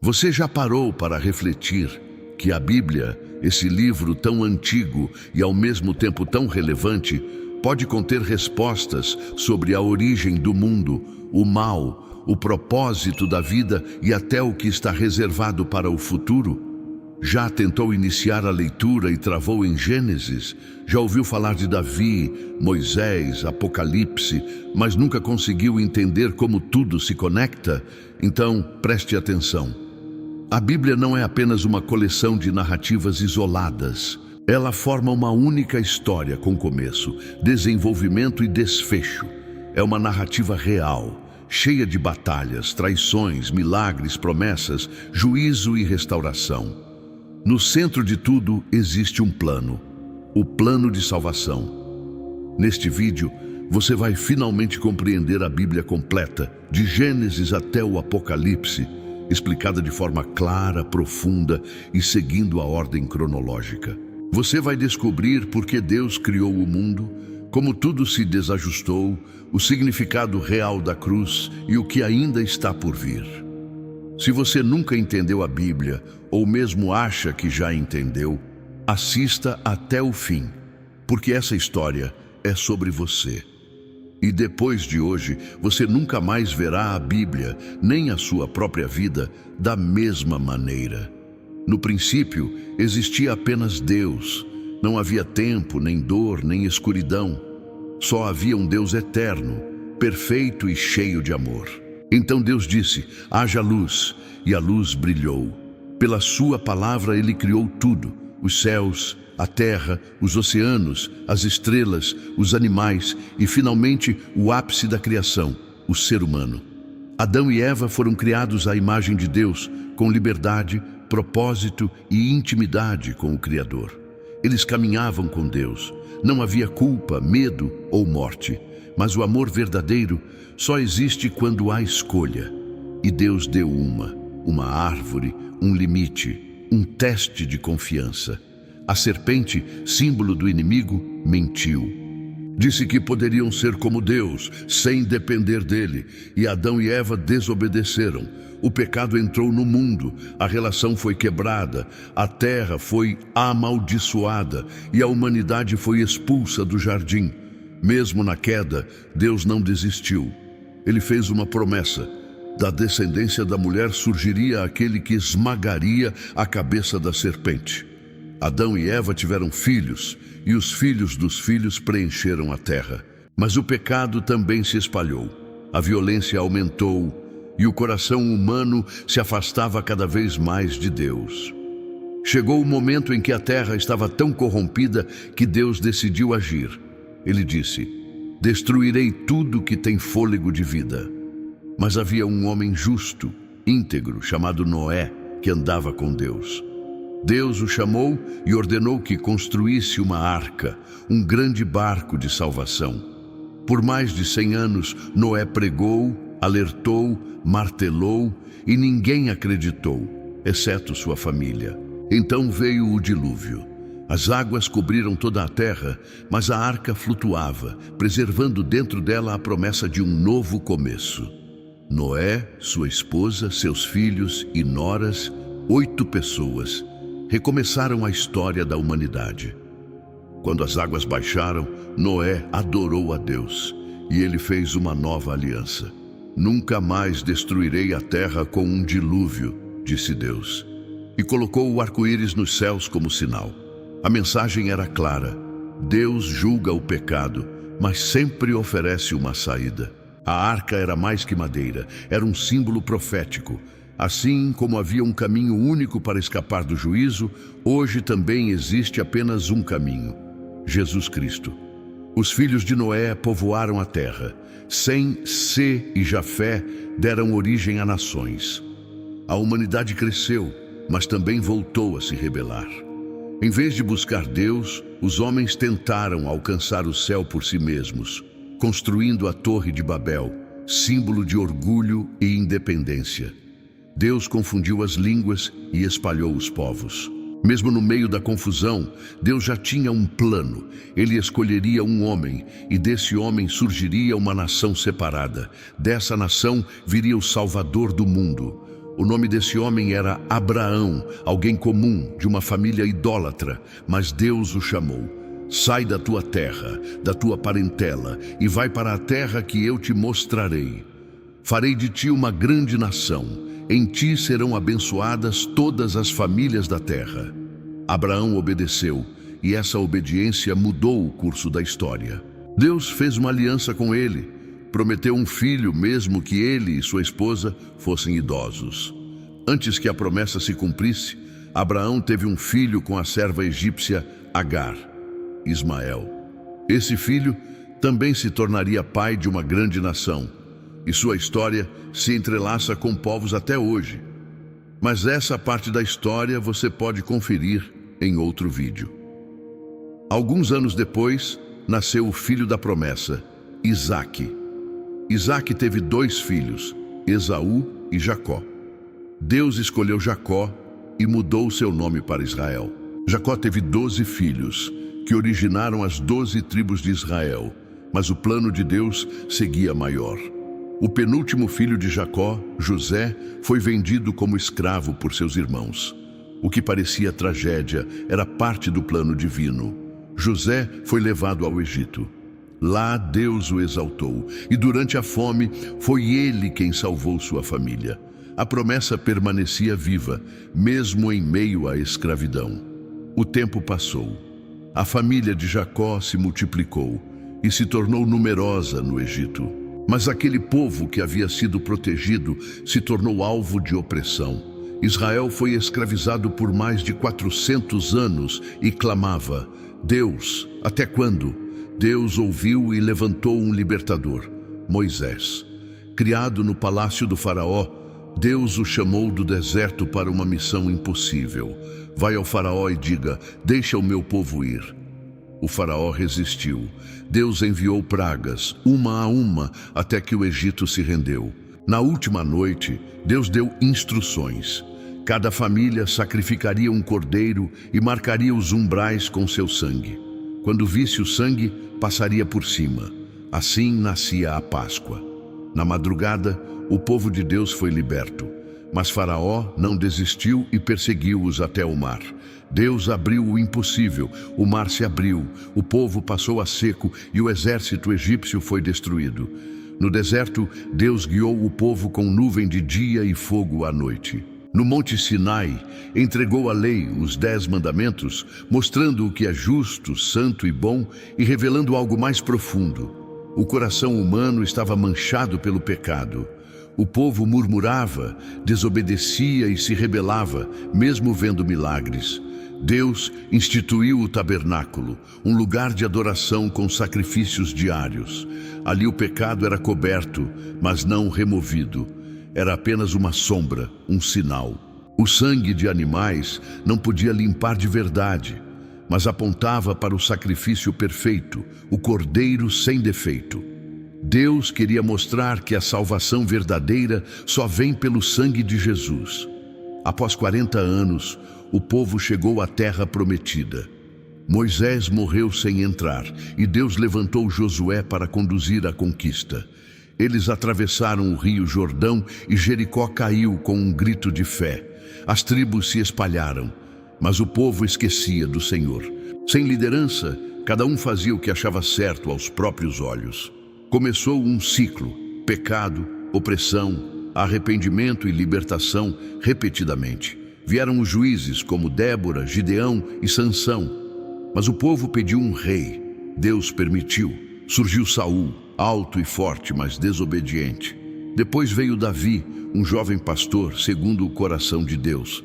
Você já parou para refletir que a Bíblia, esse livro tão antigo e ao mesmo tempo tão relevante, pode conter respostas sobre a origem do mundo, o mal, o propósito da vida e até o que está reservado para o futuro? Já tentou iniciar a leitura e travou em Gênesis? Já ouviu falar de Davi, Moisés, Apocalipse, mas nunca conseguiu entender como tudo se conecta? Então, preste atenção. A Bíblia não é apenas uma coleção de narrativas isoladas. Ela forma uma única história com começo, desenvolvimento e desfecho. É uma narrativa real, cheia de batalhas, traições, milagres, promessas, juízo e restauração. No centro de tudo existe um plano, o plano de salvação. Neste vídeo, você vai finalmente compreender a Bíblia completa, de Gênesis até o Apocalipse, explicada de forma clara, profunda e seguindo a ordem cronológica. Você vai descobrir por que Deus criou o mundo, como tudo se desajustou, o significado real da cruz e o que ainda está por vir. Se você nunca entendeu a Bíblia, ou mesmo acha que já entendeu, assista até o fim, porque essa história é sobre você. E depois de hoje, você nunca mais verá a Bíblia, nem a sua própria vida, da mesma maneira. No princípio, existia apenas Deus. Não havia tempo, nem dor, nem escuridão. Só havia um Deus eterno, perfeito e cheio de amor. Então Deus disse: haja luz, e a luz brilhou. Pela sua palavra ele criou tudo, os céus, a terra, os oceanos, as estrelas, os animais e finalmente o ápice da criação, o ser humano. Adão e Eva foram criados à imagem de Deus, com liberdade, propósito e intimidade com o Criador. Eles caminhavam com Deus. Não havia culpa, medo ou morte, mas o amor verdadeiro só existe quando há escolha. E Deus deu uma árvore, um limite, um teste de confiança. A serpente, símbolo do inimigo, mentiu. Disse que poderiam ser como Deus, sem depender dele, e Adão e Eva desobedeceram. O pecado entrou no mundo, a relação foi quebrada, a terra foi amaldiçoada e a humanidade foi expulsa do jardim. Mesmo na queda, Deus não desistiu. Ele fez uma promessa: da descendência da mulher surgiria aquele que esmagaria a cabeça da serpente. Adão e Eva tiveram filhos, e os filhos dos filhos preencheram a terra. Mas o pecado também se espalhou. A violência aumentou, e o coração humano se afastava cada vez mais de Deus. Chegou o momento em que a terra estava tão corrompida que Deus decidiu agir. Ele disse: destruirei tudo que tem fôlego de vida. Mas havia um homem justo, íntegro, chamado Noé, que andava com Deus. Deus o chamou e ordenou que construísse uma arca, um grande barco de salvação. Por mais de 100 anos, Noé pregou, alertou, martelou e ninguém acreditou, exceto sua família. Então veio o dilúvio. As águas cobriram toda a terra, mas a arca flutuava, preservando dentro dela a promessa de um novo começo. Noé, sua esposa, seus filhos e noras, 8 pessoas, recomeçaram a história da humanidade. Quando as águas baixaram, Noé adorou a Deus e ele fez uma nova aliança. Nunca mais destruirei a terra com um dilúvio, disse Deus. E colocou o arco-íris nos céus como sinal. A mensagem era clara: Deus julga o pecado, mas sempre oferece uma saída. A arca era mais que madeira, era um símbolo profético. Assim como havia um caminho único para escapar do juízo, hoje também existe apenas um caminho: Jesus Cristo. Os filhos de Noé povoaram a terra. Sem Sé e Jafé deram origem a nações. A humanidade cresceu, mas também voltou a se rebelar. Em vez de buscar Deus, os homens tentaram alcançar o céu por si mesmos, construindo a Torre de Babel, símbolo de orgulho e independência. Deus confundiu as línguas e espalhou os povos. Mesmo no meio da confusão, Deus já tinha um plano. Ele escolheria um homem, e desse homem surgiria uma nação separada. Dessa nação viria o Salvador do mundo. O nome desse homem era Abraão, alguém comum, de uma família idólatra, mas Deus o chamou. Sai da tua terra, da tua parentela, e vai para a terra que eu te mostrarei. Farei de ti uma grande nação, em ti serão abençoadas todas as famílias da terra. Abraão obedeceu, e essa obediência mudou o curso da história. Deus fez uma aliança com ele, prometeu um filho mesmo que ele e sua esposa fossem idosos. Antes que a promessa se cumprisse, Abraão teve um filho com a serva egípcia Agar, Ismael. Esse filho também se tornaria pai de uma grande nação, e sua história se entrelaça com povos até hoje. Mas essa parte da história você pode conferir em outro vídeo. Alguns anos depois, nasceu o filho da promessa, Isaque. Isaque teve 2 filhos, Esaú e Jacó. Deus escolheu Jacó e mudou seu nome para Israel. Jacó teve 12 filhos, que originaram as 12 tribos de Israel, mas o plano de Deus seguia maior. O penúltimo filho de Jacó, José, foi vendido como escravo por seus irmãos. O que parecia tragédia era parte do plano divino. José foi levado ao Egito. Lá Deus o exaltou, e durante a fome foi ele quem salvou sua família. A promessa permanecia viva, mesmo em meio à escravidão. O tempo passou. A família de Jacó se multiplicou e se tornou numerosa no Egito. Mas aquele povo que havia sido protegido se tornou alvo de opressão. Israel foi escravizado por mais de 400 anos e clamava: Deus, até quando? Deus ouviu e levantou um libertador, Moisés. Criado no palácio do faraó, Deus o chamou do deserto para uma missão impossível. Vai ao faraó e diga: deixa o meu povo ir. O faraó resistiu. Deus enviou pragas, uma a uma, até que o Egito se rendeu. Na última noite, Deus deu instruções. Cada família sacrificaria um cordeiro e marcaria os umbrais com seu sangue. Quando visse o sangue, passaria por cima. Assim nascia a Páscoa. Na madrugada, o povo de Deus foi liberto. Mas Faraó não desistiu e perseguiu-os até o mar. Deus abriu o impossível, o mar se abriu, o povo passou a seco e o exército egípcio foi destruído. No deserto, Deus guiou o povo com nuvem de dia e fogo à noite. No Monte Sinai, entregou a lei, os 10 mandamentos, mostrando o que é justo, santo e bom e revelando algo mais profundo. O coração humano estava manchado pelo pecado. O povo murmurava, desobedecia e se rebelava, mesmo vendo milagres. Deus instituiu o tabernáculo, um lugar de adoração com sacrifícios diários. Ali o pecado era coberto, mas não removido. Era apenas uma sombra, um sinal. O sangue de animais não podia limpar de verdade, mas apontava para o sacrifício perfeito, o cordeiro sem defeito. Deus queria mostrar que a salvação verdadeira só vem pelo sangue de Jesus. Após 40 anos, o povo chegou à terra prometida. Moisés morreu sem entrar e Deus levantou Josué para conduzir a conquista. Eles atravessaram o rio Jordão e Jericó caiu com um grito de fé. As tribos se espalharam, mas o povo esquecia do Senhor. Sem liderança, cada um fazia o que achava certo aos próprios olhos. Começou um ciclo: pecado, opressão, arrependimento e libertação repetidamente. Vieram os juízes como Débora, Gideão e Sansão. Mas o povo pediu um rei. Deus permitiu. Surgiu Saul, alto e forte, mas desobediente. Depois veio Davi, um jovem pastor segundo o coração de Deus.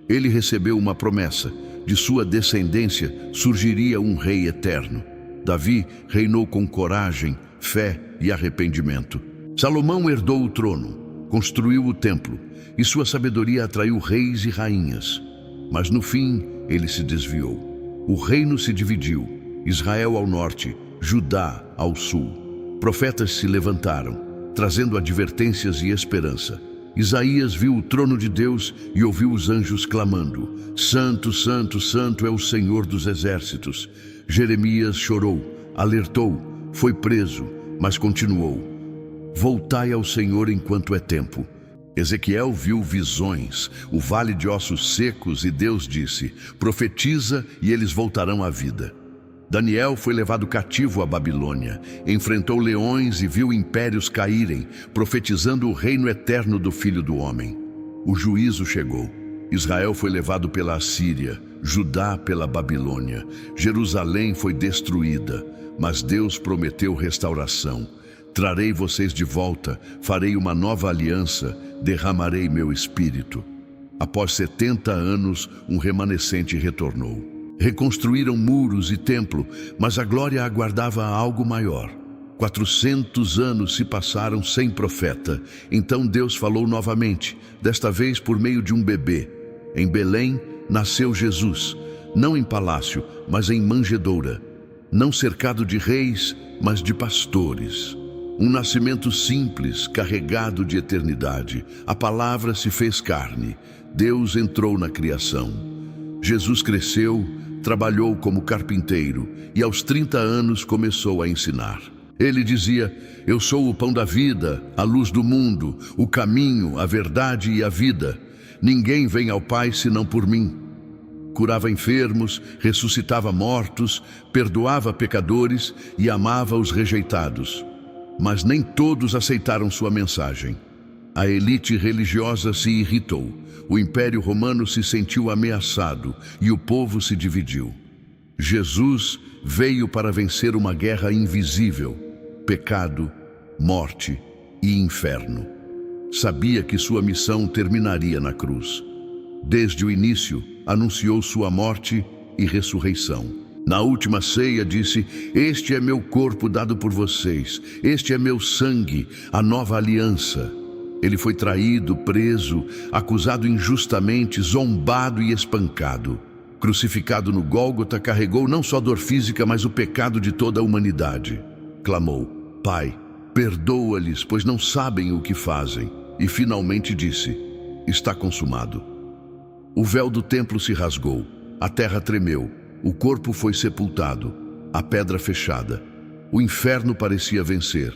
Ele recebeu uma promessa: de sua descendência surgiria um rei eterno. Davi reinou com coragem, fé e arrependimento. Salomão herdou o trono, construiu o templo, e sua sabedoria atraiu reis e rainhas. Mas no fim, ele se desviou. O reino se dividiu, Israel ao norte, Judá ao sul. Profetas se levantaram, trazendo advertências e esperança. Isaías viu o trono de Deus e ouviu os anjos clamando: Santo, Santo, Santo é o Senhor dos exércitos. Jeremias chorou, alertou, foi preso, mas continuou: Voltai ao Senhor enquanto é tempo. Ezequiel viu visões, o vale de ossos secos, e Deus disse: profetiza e eles voltarão à vida. Daniel foi levado cativo à Babilônia, enfrentou leões e viu impérios caírem, profetizando o reino eterno do Filho do Homem. O juízo chegou. Israel foi levado pela Assíria, Judá pela Babilônia, Jerusalém foi destruída, mas Deus prometeu restauração. Trarei vocês de volta, farei uma nova aliança, derramarei meu espírito. Após 70 anos, um remanescente retornou. Reconstruíram muros e templo, mas a glória aguardava algo maior. 400 anos se passaram sem profeta. Então Deus falou novamente, desta vez por meio de um bebê. Em Belém nasceu Jesus, não em palácio, mas em manjedoura. Não cercado de reis, mas de pastores. Um nascimento simples, carregado de eternidade. A palavra se fez carne. Deus entrou na criação. Jesus cresceu, trabalhou como carpinteiro e aos 30 anos começou a ensinar. Ele dizia: eu sou o pão da vida, a luz do mundo, o caminho, a verdade e a vida. Ninguém vem ao Pai senão por mim. Curava enfermos, ressuscitava mortos, perdoava pecadores e amava os rejeitados. Mas nem todos aceitaram sua mensagem. A elite religiosa se irritou, o Império Romano se sentiu ameaçado e o povo se dividiu. Jesus veio para vencer uma guerra invisível: pecado, morte e inferno. Sabia que sua missão terminaria na cruz. Desde o início, anunciou sua morte e ressurreição. Na última ceia disse: este é meu corpo dado por vocês, este é meu sangue, a nova aliança. Ele foi traído, preso, acusado injustamente, zombado e espancado. Crucificado no Gólgota, carregou não só dor física, mas o pecado de toda a humanidade. Clamou: Pai, perdoa-lhes, pois não sabem o que fazem. E finalmente disse: está consumado. O véu do templo se rasgou, a terra tremeu, o corpo foi sepultado, a pedra fechada. O inferno parecia vencer,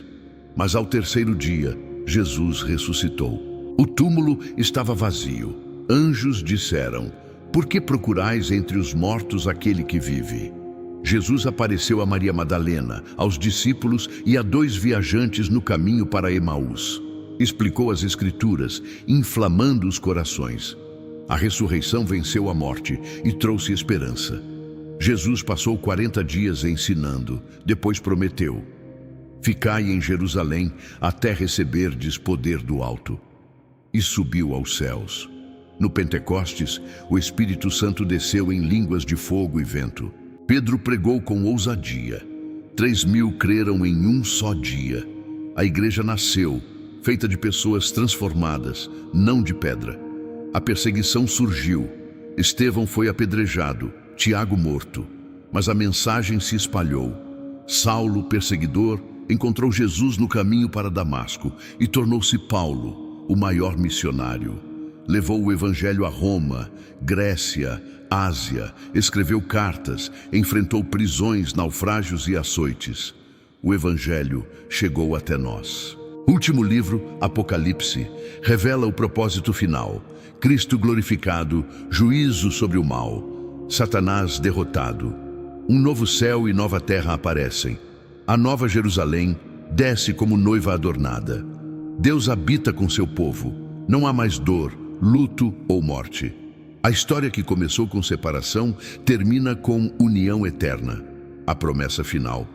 mas ao terceiro dia, Jesus ressuscitou. O túmulo estava vazio. Anjos disseram: por que procurais entre os mortos aquele que vive? Jesus apareceu a Maria Madalena, aos discípulos e a 2 viajantes no caminho para Emaús. Explicou as Escrituras, inflamando os corações. A ressurreição venceu a morte e trouxe esperança. Jesus passou 40 dias ensinando, depois prometeu: ficai em Jerusalém até receberdes poder do alto. E subiu aos céus. No Pentecostes, o Espírito Santo desceu em línguas de fogo e vento. Pedro pregou com ousadia. 3.000 creram em um só dia. A igreja nasceu, feita de pessoas transformadas, não de pedra. A perseguição surgiu. Estevão foi apedrejado, Tiago morto. Mas a mensagem se espalhou. Saulo, perseguidor, encontrou Jesus no caminho para Damasco e tornou-se Paulo, o maior missionário. Levou o evangelho a Roma, Grécia, Ásia, escreveu cartas, enfrentou prisões, naufrágios e açoites. O evangelho chegou até nós. Último livro, Apocalipse, revela o propósito final: Cristo glorificado, juízo sobre o mal, Satanás derrotado. Um novo céu e nova terra aparecem. A nova Jerusalém desce como noiva adornada. Deus habita com seu povo. Não há mais dor, luto ou morte. A história que começou com separação termina com união eterna. A promessa final: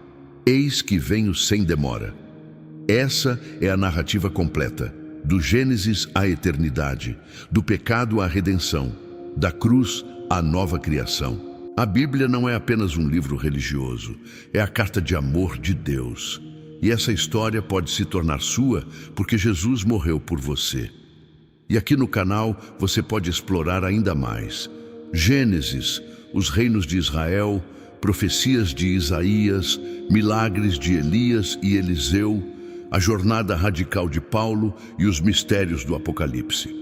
eis que venho sem demora. Essa é a narrativa completa, do Gênesis à eternidade, do pecado à redenção, da cruz à nova criação. A Bíblia não é apenas um livro religioso, é a carta de amor de Deus. E essa história pode se tornar sua porque Jesus morreu por você. E aqui no canal você pode explorar ainda mais. Gênesis, os reinos de Israel, profecias de Isaías, milagres de Elias e Eliseu, a jornada radical de Paulo e os mistérios do Apocalipse.